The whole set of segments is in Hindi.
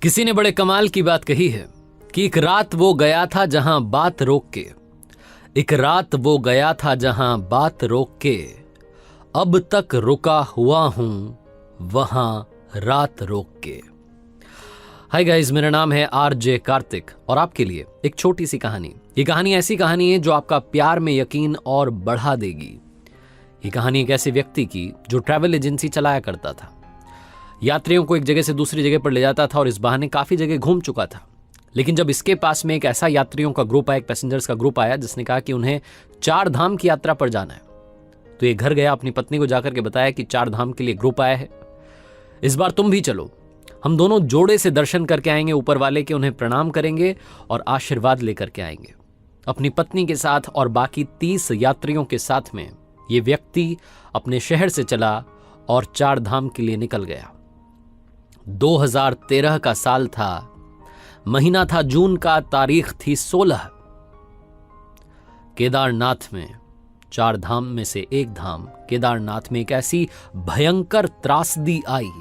किसी ने बड़े कमाल की बात कही है कि एक रात वो गया था जहां बात रोक के, एक रात वो गया था जहां बात रोक के, अब तक रुका हुआ हूं वहां रात रोक के। हाय गाइस, मेरा नाम है आरजे कार्तिक और आपके लिए एक छोटी सी कहानी। ये कहानी ऐसी कहानी है जो आपका प्यार में यकीन और बढ़ा देगी। ये कहानी एक ऐसे व्यक्ति की जो ट्रैवल एजेंसी चलाया करता था, यात्रियों को एक जगह से दूसरी जगह पर ले जाता था और इस बहाने काफी जगह घूम चुका था। लेकिन जब इसके पास में एक ऐसा यात्रियों का ग्रुप आया, एक पैसेंजर्स का ग्रुप आया जिसने कहा कि उन्हें 4 धाम की यात्रा पर जाना है, तो ये घर गया, अपनी पत्नी को जाकर के बताया कि 4 धाम के लिए ग्रुप आया है, इस बार तुम भी चलो, हम दोनों जोड़े से दर्शन करके आएंगे ऊपर वाले के, उन्हें प्रणाम करेंगे और आशीर्वाद लेकर के आएंगे। अपनी पत्नी के साथ और बाकी 30 यात्रियों के साथ में ये व्यक्ति अपने शहर से चला और 4 धाम के लिए निकल गया। 2013 का साल था, महीना था जून का, तारीख थी 16। केदारनाथ में 4 धाम में से एक धाम केदारनाथ में एक ऐसी भयंकर त्रासदी आई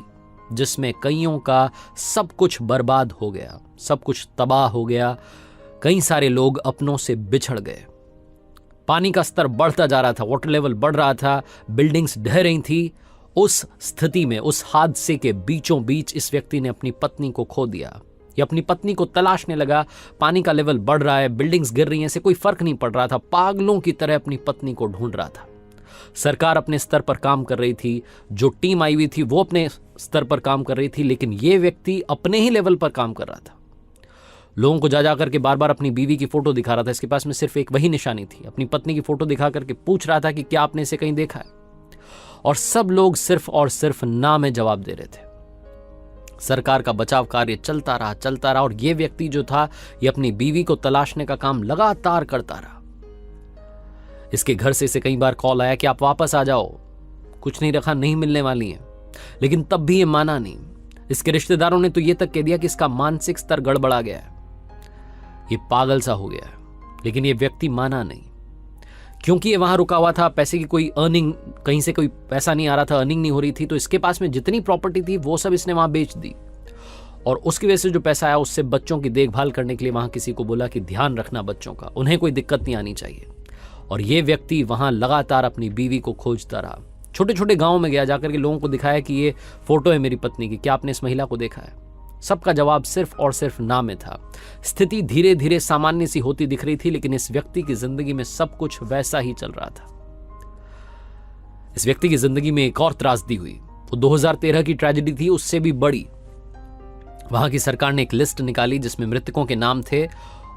जिसमें कईयों का सब कुछ बर्बाद हो गया, सब कुछ तबाह हो गया। कई सारे लोग अपनों से बिछड़ गए। पानी का स्तर बढ़ता जा रहा था, वाटर लेवल बढ़ रहा था, बिल्डिंग्स ढह रही थी। उस स्थिति में, उस हादसे के बीचों बीच इस व्यक्ति ने अपनी पत्नी को खो दिया। ये अपनी पत्नी को तलाशने लगा। पानी का लेवल बढ़ रहा है, बिल्डिंग्स गिर रही हैं, ऐसे कोई फर्क नहीं पड़ रहा था। पागलों की तरह अपनी पत्नी को ढूंढ रहा था। सरकार अपने स्तर पर काम कर रही थी, जो टीम आई हुई थी वो अपने स्तर पर काम कर रही थी, लेकिन ये व्यक्ति अपने ही लेवल पर काम कर रहा था। लोगों को जा करके बार बार अपनी बीवी की फोटो दिखा रहा था। इसके पास में सिर्फ एक वही निशानी थी, अपनी पत्नी की फोटो दिखा करके पूछ रहा था कि क्या आपने इसे कहीं देखा है, और सब लोग सिर्फ और सिर्फ ना में जवाब दे रहे थे। सरकार का बचाव कार्य चलता रहा और यह व्यक्ति जो था ये अपनी बीवी को तलाशने का काम लगातार करता रहा। इसके घर से इसे कई बार कॉल आया कि आप वापस आ जाओ, कुछ नहीं रखा, नहीं मिलने वाली है, लेकिन तब भी ये माना नहीं। इसके रिश्तेदारों ने तो ये तक कह दिया कि इसका मानसिक स्तर गड़बड़ा गया है, ये पागल सा हो गया है, लेकिन ये व्यक्ति माना नहीं। क्योंकि ये वहां रुका हुआ था, पैसे की कोई अर्निंग, कहीं से कोई पैसा नहीं आ रहा था, अर्निंग नहीं हो रही थी, तो इसके पास में जितनी प्रॉपर्टी थी वो सब इसने वहां बेच दी और उसकी वजह से जो पैसा आया उससे बच्चों की देखभाल करने के लिए वहां किसी को बोला कि ध्यान रखना बच्चों का, उन्हें कोई दिक्कत नहीं आनी चाहिए। और ये व्यक्ति वहां लगातार अपनी बीवी को खोजता रहा। छोटे छोटे गाँव में गया, जाकर के लोगों को दिखाया कि ये फोटो है मेरी पत्नी की, क्या आपने इस महिला को देखा है? सबका जवाब सिर्फ और सिर्फ ना में था। स्थिति धीरे धीरे सामान्य सी होती दिख रही थी, लेकिन इस व्यक्ति की जिंदगी में सब कुछ वैसा ही चल रहा था। इस व्यक्ति की जिंदगी में एक और त्रासदी हुई। वो 2013 की ट्रेजेडी थी, उससे भी बड़ी। वहां की सरकार ने एक लिस्ट निकाली जिसमें मृतकों के नाम थे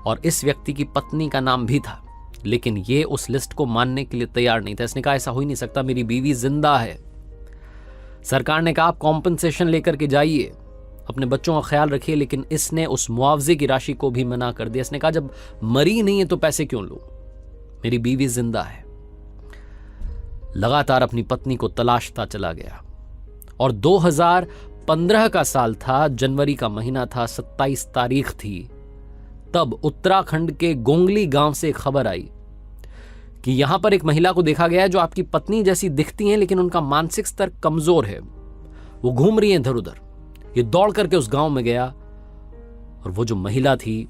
और इस व्यक्ति की पत्नी का नाम भी था, लेकिन ये उस लिस्ट को मानने के लिए तैयार नहीं था। इसने कहा ऐसा हो ही नहीं सकता, मेरी बीवी जिंदा है। सरकार ने कहा आप कॉम्पनसेशन लेकर के जाइए, अपने बच्चों का ख्याल रखिए, लेकिन इसने उस मुआवजे की राशि को भी मना कर दिया। इसने कहा जब मरी नहीं है तो पैसे क्यों लूं, मेरी बीवी जिंदा है। लगातार अपनी पत्नी को तलाशता चला गया और 2015 का साल था, जनवरी का महीना था, 27 तारीख थी। तब उत्तराखंड के गोंगली गांव से एक खबर आई कि यहां पर एक महिला को देखा गया है जो आपकी पत्नी जैसी दिखती हैं, लेकिन उनका मानसिक स्तर कमजोर है। वो घूम रही है इधर उधर। ये दौड़ करके उस गांव में गया और वो जो महिला थी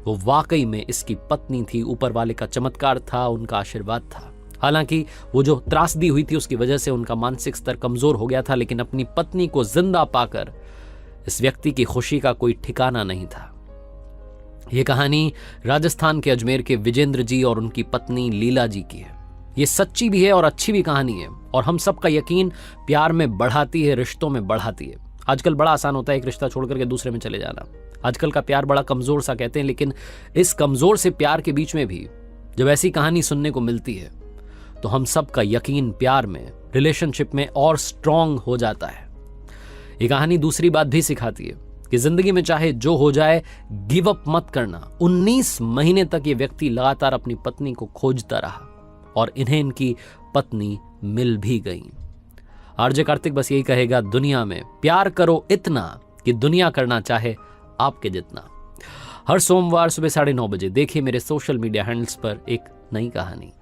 वो वाकई में इसकी पत्नी थी। ऊपर वाले का चमत्कार था, उनका आशीर्वाद था। हालांकि वो जो त्रासदी हुई थी उसकी वजह से उनका मानसिक स्तर कमजोर हो गया था, लेकिन अपनी पत्नी को जिंदा पाकर इस व्यक्ति की खुशी का कोई ठिकाना नहीं था। यह कहानी राजस्थान के अजमेर के विजेंद्र जी और उनकी पत्नी लीला जी की है। ये सच्ची भी है और अच्छी भी कहानी है और हम सबका यकीन प्यार में बढ़ाती है, रिश्तों में बढ़ाती है। आजकल बड़ा आसान होता है एक रिश्ता छोड़ करके दूसरे में चले जाना। आजकल का प्यार बड़ा कमजोर सा कहते हैं, लेकिन इस कमजोर से प्यार के बीच में भी जब ऐसी कहानी सुनने को मिलती है तो हम सबका यकीन प्यार में, रिलेशनशिप में और स्ट्रांग हो जाता है। ये कहानी दूसरी बात भी सिखाती है कि जिंदगी में चाहे जो हो जाए, गिव अप मत करना। 19 महीने तक ये व्यक्ति लगातार अपनी पत्नी को खोजता रहा और इन्हें इनकी पत्नी मिल भी गई। आरजे कार्तिक बस यही कहेगा, दुनिया में प्यार करो इतना कि दुनिया करना चाहे आपके जितना। हर सोमवार सुबह 9:30 बजे देखिए मेरे सोशल मीडिया हैंडल्स पर एक नई कहानी।